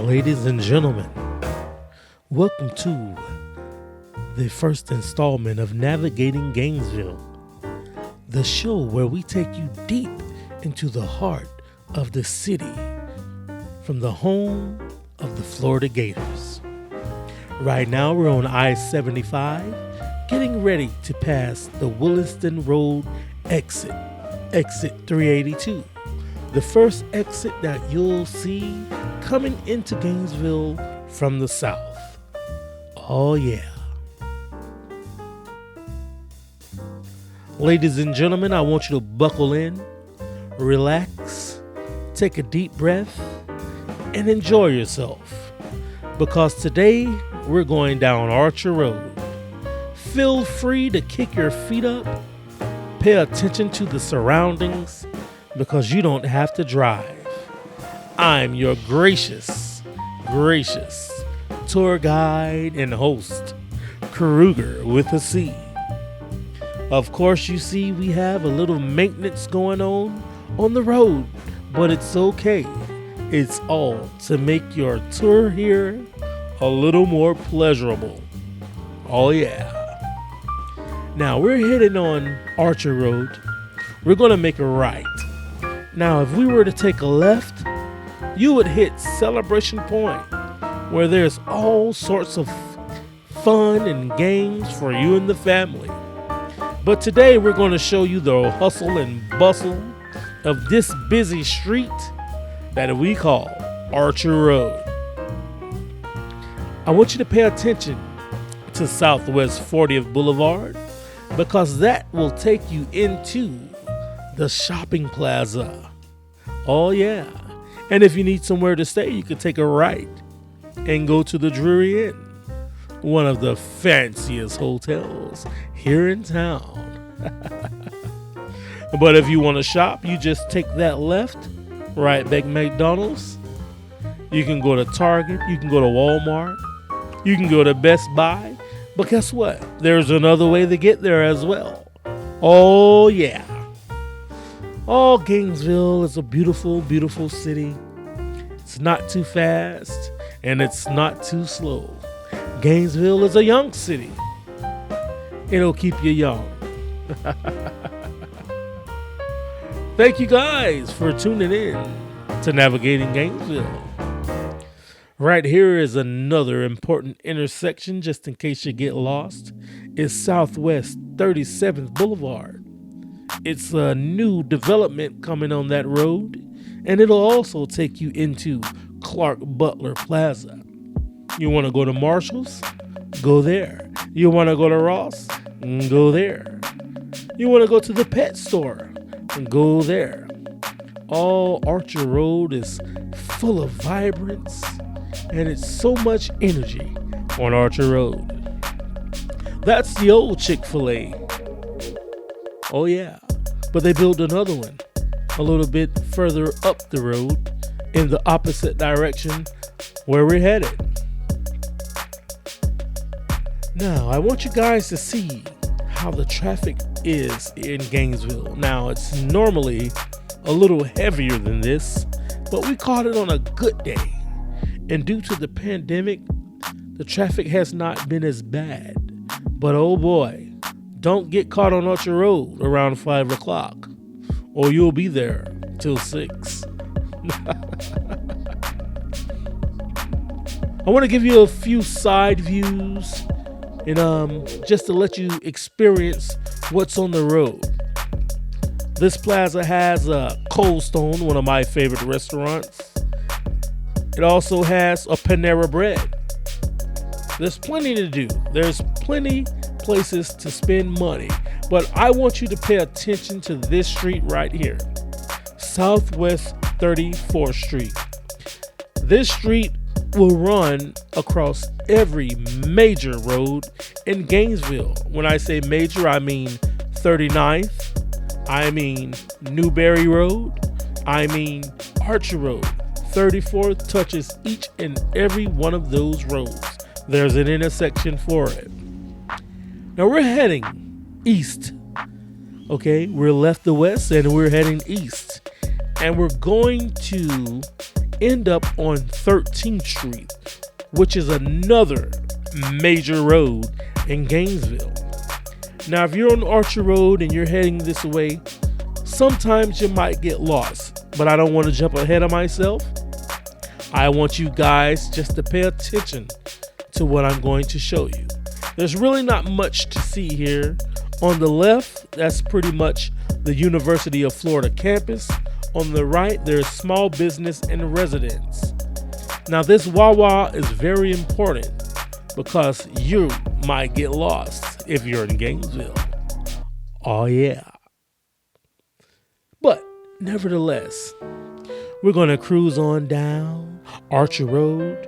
Ladies and gentlemen, welcome to the first installment of Navigating Gainesville, the show where we take you deep into the heart of the city from the home of the Florida Gators. Right now we're on I-75, getting ready to pass the Williston Road exit 382, the first exit that you'll see coming into Gainesville from the south. Oh yeah. Ladies and gentlemen, I want you to buckle in, relax, take a deep breath, and enjoy yourself. Because today, we're going down Archer Road. Feel free to kick your feet up, pay attention to the surroundings, because you don't have to drive. I'm your gracious tour guide and host, Kruger with a C. Of course, you see we have a little maintenance going on the road, but it's okay. It's all to make your tour here a little more pleasurable. Oh yeah. Now we're heading on Archer Road. We're gonna make a right. Now if we were to take a left, you would hit Celebration Point, where there's all sorts of fun and games for you and the family. But today we're going to show you the hustle and bustle of this busy street that we call Archer Road. I want you to pay attention to Southwest 40th Boulevard, because that will take you into the shopping plaza. Oh yeah. And if you need somewhere to stay, you can take a right and go to the Drury Inn, one of the fanciest hotels here in town. But if you want to shop, you just take that left, right back McDonald's. You can go to Target, you can go to Walmart, you can go to Best Buy. But guess what? There's another way to get there as well. Oh yeah. Oh, Gainesville is a beautiful, beautiful city. It's not too fast and it's not too slow. Gainesville is a young city. It'll keep you young. Thank you guys for tuning in to Navigating Gainesville. Right here is another important intersection, just in case you get lost. It's Southwest 37th Boulevard. It's a new development coming on that road, and it'll also take you into Clark Butler Plaza. You want to go to Marshall's? Go there. You want to go to Ross? Go there. You want to go to the pet store? Go there. All Archer Road is full of vibrance, and it's so much energy on Archer Road. That's the old Chick-fil-A. Oh yeah. But they built another one a little bit further up the road in the opposite direction where we're headed. Now, I want you guys to see how the traffic is in Gainesville. Now, it's normally a little heavier than this, but we caught it on a good day. And due to the pandemic, the traffic has not been as bad. But oh boy, don't get caught on Archer Road around 5 o'clock, or you'll be there till 6. I want to give you a few side views and just to let you experience what's on the road. This plaza has a Cold Stone, one of my favorite restaurants. It also has a Panera Bread. There's plenty to do. There's plenty places to spend money, but I want you to pay attention to this street right here, Southwest 34th Street. This street will run across every major road in Gainesville. When I say major, I mean 39th, I mean Newberry Road, I mean Archer Road. 34th touches each and every one of those roads. There's an intersection for it. Now we're heading east. Okay, we're left the west and we're heading east. And we're going to end up on 13th Street, which is another major road in Gainesville. Now, if you're on Archer Road and you're heading this way, sometimes you might get lost, but I don't want to jump ahead of myself. I want you guys just to pay attention to what I'm going to show you. There's really not much to see here. On the left, that's pretty much the University of Florida campus. On the right, there's small business and residents. Now, this Wawa is very important because you might get lost if you're in Gainesville. Oh yeah. But nevertheless, we're going to cruise on down Archer Road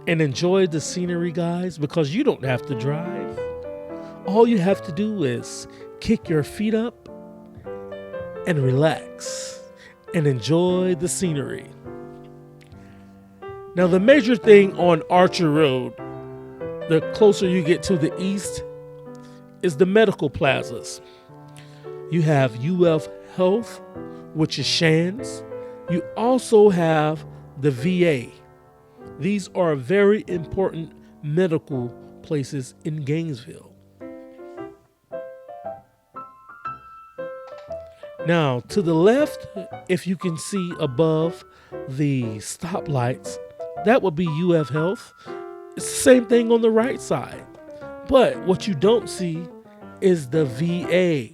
and enjoy the scenery, guys, because you don't have to drive. All you have to do is kick your feet up and relax and enjoy the scenery. Now, the major thing on Archer Road, the closer you get to the east, is the medical plazas. You have UF Health, which is Shands. You also have the VA. These are very important medical places in Gainesville. Now, to the left, if you can see above the stoplights, that would be UF Health. It's the same thing on the right side. But what you don't see is the VA.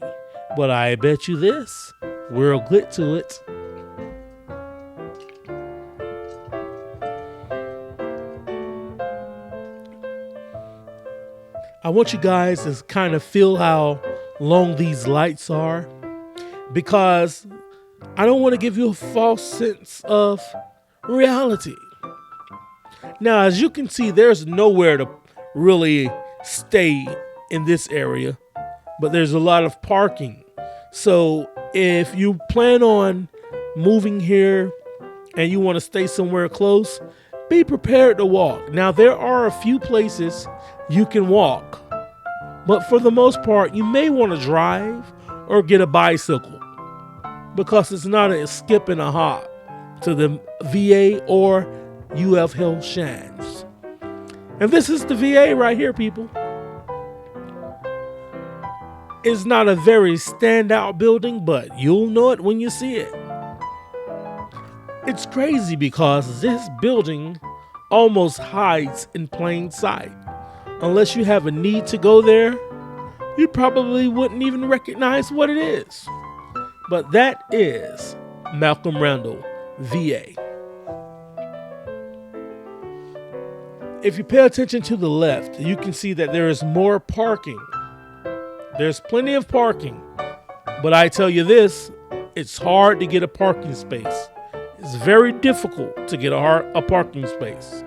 But I bet you this, we'll get to it. I want you guys to kind of feel how long these lights are, because I don't want to give you a false sense of reality. Now, as you can see, there's nowhere to really stay in this area, but there's a lot of parking. So if you plan on moving here and you want to stay somewhere close, be prepared to walk. Now, there are a few places you can walk, but for the most part, you may want to drive or get a bicycle, because it's not a skip and a hop to the VA or UF Health Shands. And this is the VA right here, people. It's not a very standout building, but you'll know it when you see it. It's crazy because this building almost hides in plain sight. Unless you have a need to go there, you probably wouldn't even recognize what it is. But that is Malcolm Randall, VA. If you pay attention to the left, you can see that there is more parking. There's plenty of parking. But I tell you this, it's hard to get a parking space. It's very difficult to get a parking space.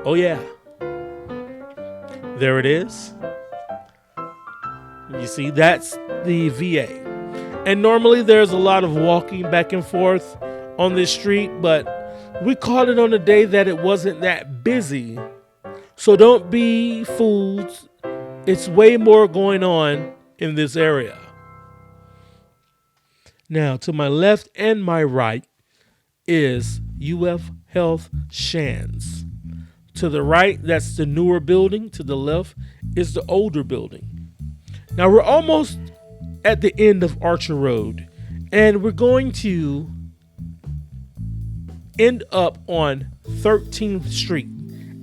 Oh yeah. There it is. You see, that's the VA. And normally there's a lot of walking back and forth on this street, but we caught it on a day that it wasn't that busy. So don't be fooled. It's way more going on in this area. Now, to my left and my right is UF Health Shands. To the right, that's the newer building. To the left is the older building. Now, we're almost at the end of Archer Road, and we're going to end up on 13th Street,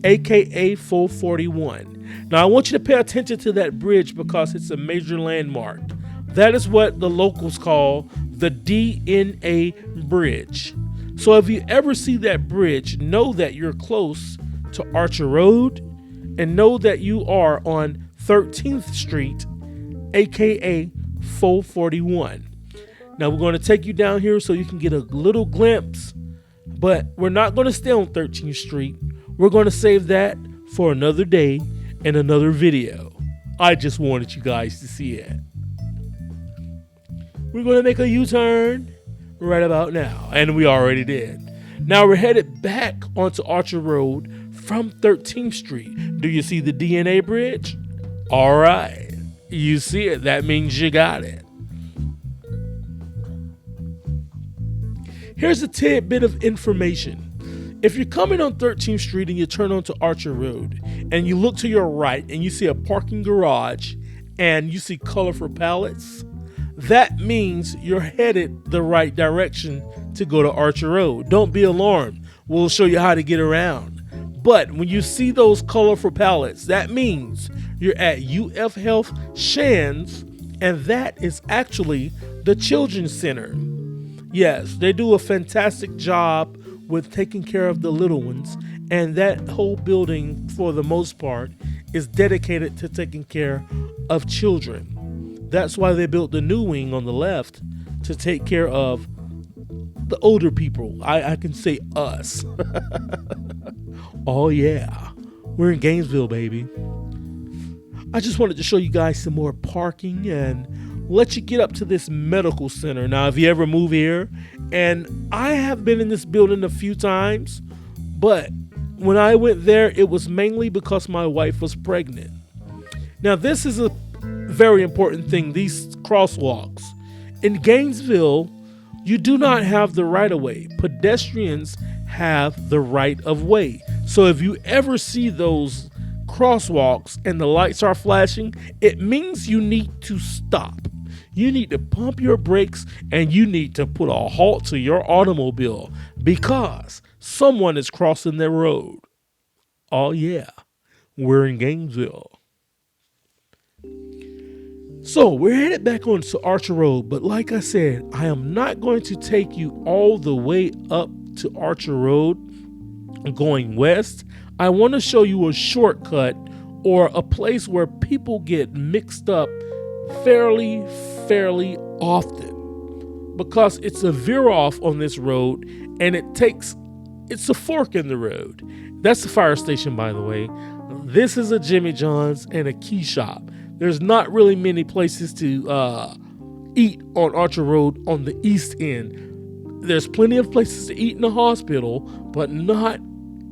aka 441. Now, I want you to pay attention to that bridge because it's a major landmark. That is what the locals call the DNA Bridge. So if you ever see that bridge, know that you're close to Archer Road and know that you are on 13th Street, aka 441. Now we're going to take you down here so you can get a little glimpse, but we're not going to stay on 13th Street. We're going to save that for another day and another video. I just wanted you guys to see it. We're going to make a U-turn right about now, and we already did. Now we're headed back onto Archer Road from 13th Street. Do you see the DNA Bridge? All right. You see it. That means you got it. Here's a tidbit of information. If you're coming on 13th Street and you turn onto Archer Road and you look to your right and you see a parking garage and you see colorful pallets, that means you're headed the right direction to go to Archer Road. Don't be alarmed. We'll show you how to get around. But when you see those colorful pallets, that means you're at UF Health Shands, and that is actually the Children's Center. Yes, they do a fantastic job with taking care of the little ones, and that whole building, for the most part, is dedicated to taking care of children. That's why they built the new wing on the left to take care of the older people. I can say us. Oh yeah, we're in Gainesville, baby. I just wanted to show you guys some more parking and let you get up to this medical center. Now, if you ever move here, and I have been in this building a few times, but when I went there, it was mainly because my wife was pregnant. Now, this is a very important thing, these crosswalks. In Gainesville, you do not have the right of way. Pedestrians have the right of way. So if you ever see those crosswalks and the lights are flashing, it means you need to stop. You need to pump your brakes and you need to put a halt to your automobile because someone is crossing their road. Oh yeah, we're in Gainesville. So we're headed back onto Archer Road, but like I said, I am not going to take you all the way up to Archer Road going west. I want to show you a shortcut or a place where people get mixed up fairly often because it's a veer off on this road and it's a fork in the road. That's the fire station, by the way. This is a Jimmy John's and a key shop. There's not really many places to eat on Archer Road on the east end. There's plenty of places to eat in the hospital, but not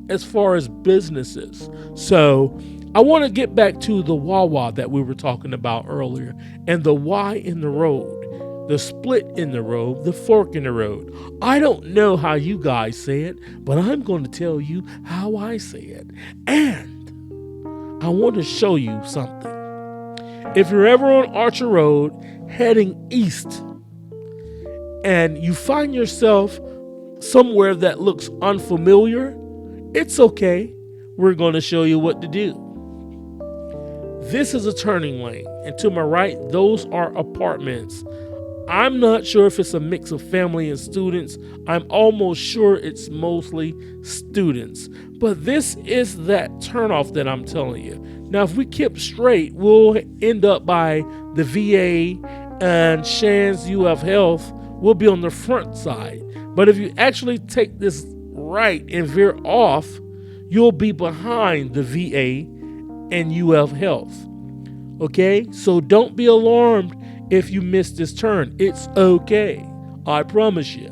as far as businesses. So I want to get back to the Wawa that we were talking about earlier, and the Y in the road, the split in the road, the fork in the road. I don't know how you guys say it, but I'm going to tell you how I say it. And I want to show you something. If you're ever on Archer Road heading east and you find yourself somewhere that looks unfamiliar, it's okay. We're going to show you what to do. This is a turning lane, and to my right, those are apartments. I'm not sure if it's a mix of family and students. I'm almost sure it's mostly students. But this is that turnoff that I'm telling you. Now, if we keep straight, we'll end up by the VA and Shands UF Health. We'll be on the front side. But if you actually take this right and veer off, you'll be behind the VA and UF Health. Okay? So don't be alarmed if you miss this turn. It's okay. I promise you.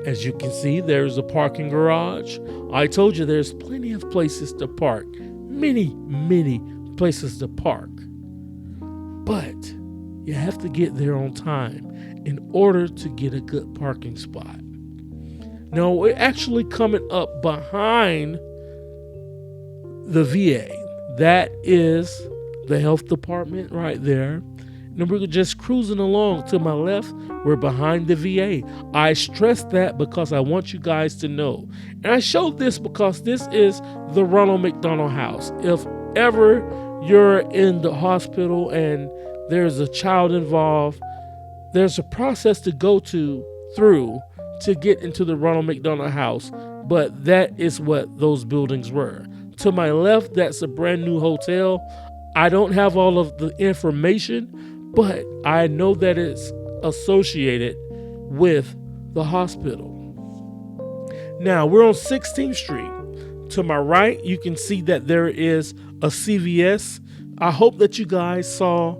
As you can see, there's a parking garage. I told you there's plenty of places to park. Many places to park. But you have to get there on time in order to get a good parking spot. Now, we're actually coming up behind the VA. That is the health department right there. And we're just cruising along. To my left, we're behind the VA. I stress that because I want you guys to know. And I showed this because this is the Ronald McDonald House. If ever you're in the hospital and there's a child involved, there's a process to go through to get into the Ronald McDonald House. But that is what those buildings were. To my left, that's a brand new hotel. I don't have all of the information, but I know that it's associated with the hospital. Now, we're on 16th Street. To my right, you can see that there is a CVS. I hope that you guys saw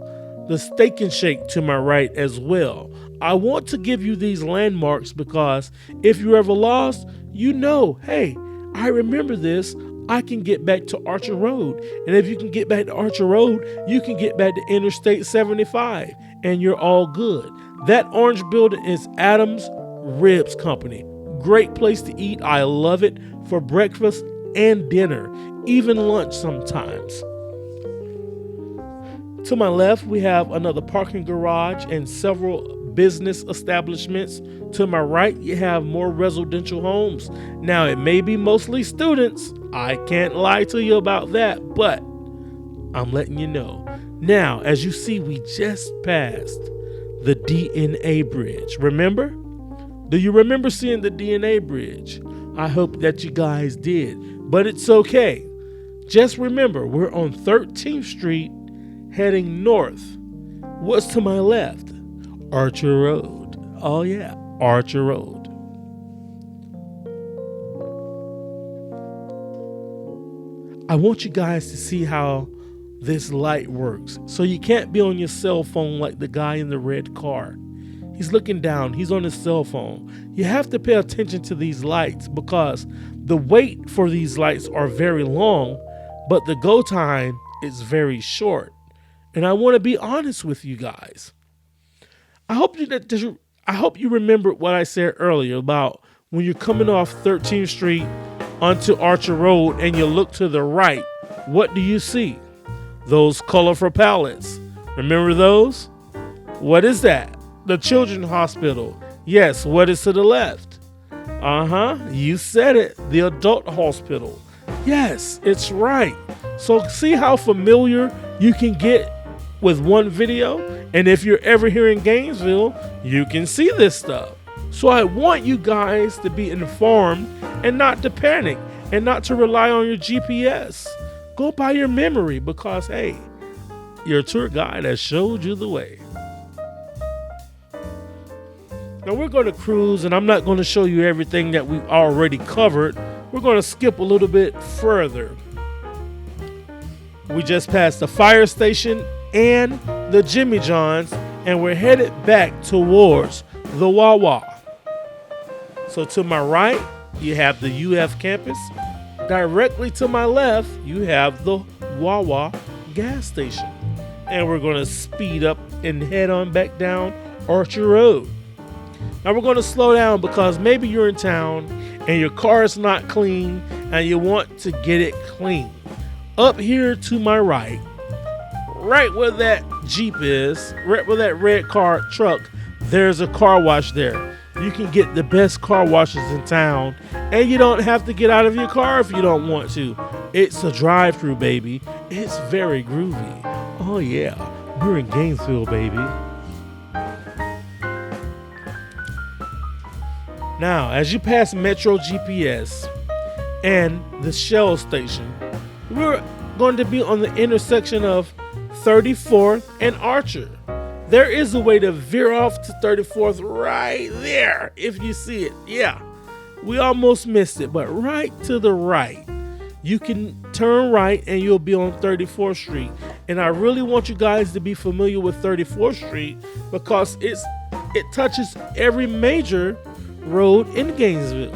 the Steak and Shake to my right as well. I want to give you these landmarks because if you're ever lost, you know, hey, I remember this. I can get back to Archer Road. And if you can get back to Archer Road, you can get back to Interstate 75. and you're all good. That orange building is Adams Ribs Company. Great place to eat. I love it for breakfast and dinner, even lunch sometimes. To my left, we have another parking garage and several business establishments. To my right, you have more residential homes. Now, it may be mostly students. I can't lie to you about that, but I'm letting you know. Now, as you see, we just passed the DNA bridge. Remember? Do you remember seeing the DNA bridge? I hope that you guys did, but it's okay. Just remember, we're on 13th Street heading north. What's to my left? Archer Road. Oh yeah, Archer Road. I want you guys to see how this light works. So you can't be on your cell phone like the guy in the red car. He's looking down, he's on his cell phone. You have to pay attention to these lights because the wait for these lights are very long, but the go time is very short. And I want to be honest with you guys. I hope you remembered what I said earlier about when you're coming off 13th Street onto Archer Road and you look to the right, what do you see? Those colorful pallets. Remember those? What is that? The Children's Hospital. Yes, what is to the left? You said it. The Adult Hospital. Yes, it's right. So see how familiar you can get with one video? And if you're ever here in Gainesville, you can see this stuff. So I want you guys to be informed and not to panic and not to rely on your GPS. Go by your memory because, hey, your tour guide has showed you the way. Now we're going to cruise, and I'm not going to show you everything that we've already covered. We're going to skip a little bit further. We just passed the fire station and the Jimmy John's, and we're headed back towards the Wawa. So to my right, you have the UF campus. Directly to my left, you have the Wawa gas station. And we're going to speed up and head on back down Archer Road. Now we're going to slow down because maybe you're in town and your car is not clean and you want to get it clean. Up here to my right where that Jeep is, right where that red car truck, there's a car wash there. You can get the best car washes in town, and you don't have to get out of your car if you don't want to. It's a drive-through, baby. It's very groovy. Oh yeah, we're in Gainesville, baby. Now, as you pass Metro GPS and the Shell station, we're going to be on the intersection of 34th and Archer. There is a way to veer off to 34th right there, if you see it. Yeah, we almost missed it, but right to the right, you can turn right and you'll be on 34th Street. And I really want you guys to be familiar with 34th Street because it touches every major road in Gainesville.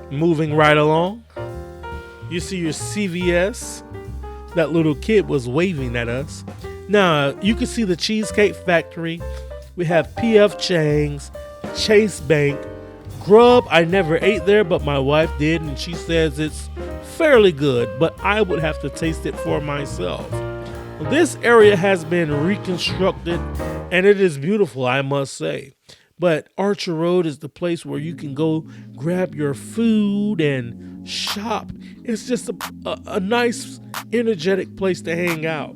Moving right along, you see your CVS. That little kid was waving at us. Now, you can see the Cheesecake Factory. We have PF Chang's, Chase Bank, Grub. I never ate there, but my wife did, and she says it's fairly good, but I would have to taste it for myself. This area has been reconstructed, and it is beautiful, I must say. But Archer Road is the place where you can go grab your food and shop. It's just a nice, energetic place to hang out.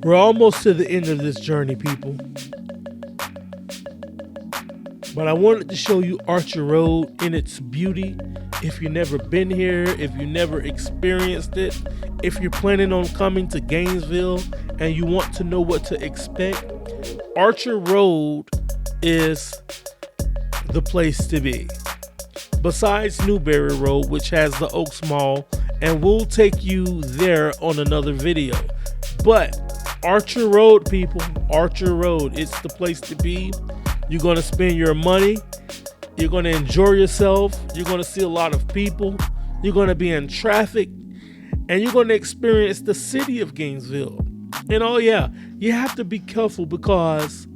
We're almost to the end of this journey, people. But I wanted to show you Archer Road in its beauty. If you've never been here, if you never experienced it, if you're planning on coming to Gainesville and you want to know what to expect, Archer Road is the place to be. Besides Newberry Road, which has the Oaks Mall, and we'll take you there on another video. But Archer Road, people. Archer Road. It's the place to be. You're going to spend your money. You're going to enjoy yourself. You're going to see a lot of people. You're going to be in traffic. And you're going to experience the city of Gainesville. And oh yeah, you have to be careful because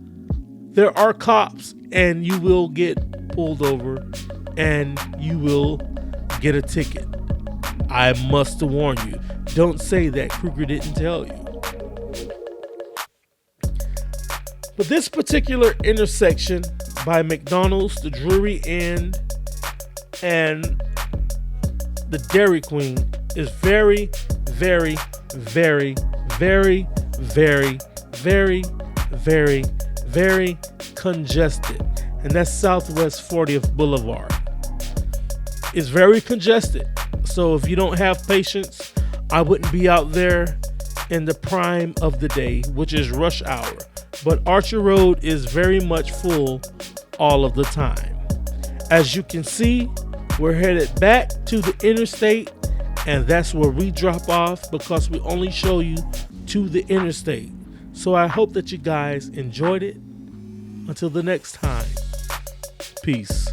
there are cops and you will get pulled over and you will get a ticket. I must warn you. Don't say that Kruger didn't tell you. But this particular intersection by McDonald's, the Drury Inn, and the Dairy Queen is very, very, very, very, very, very, very, very congested. And that's Southwest 40th Boulevard. It's very congested. So if you don't have patience, I wouldn't be out there in the prime of the day, which is rush hour. But Archer Road is very much full all of the time. As you can see, we're headed back to the interstate, and that's where we drop off because we only show you to the interstate. So I hope that you guys enjoyed it. Until the next time, peace.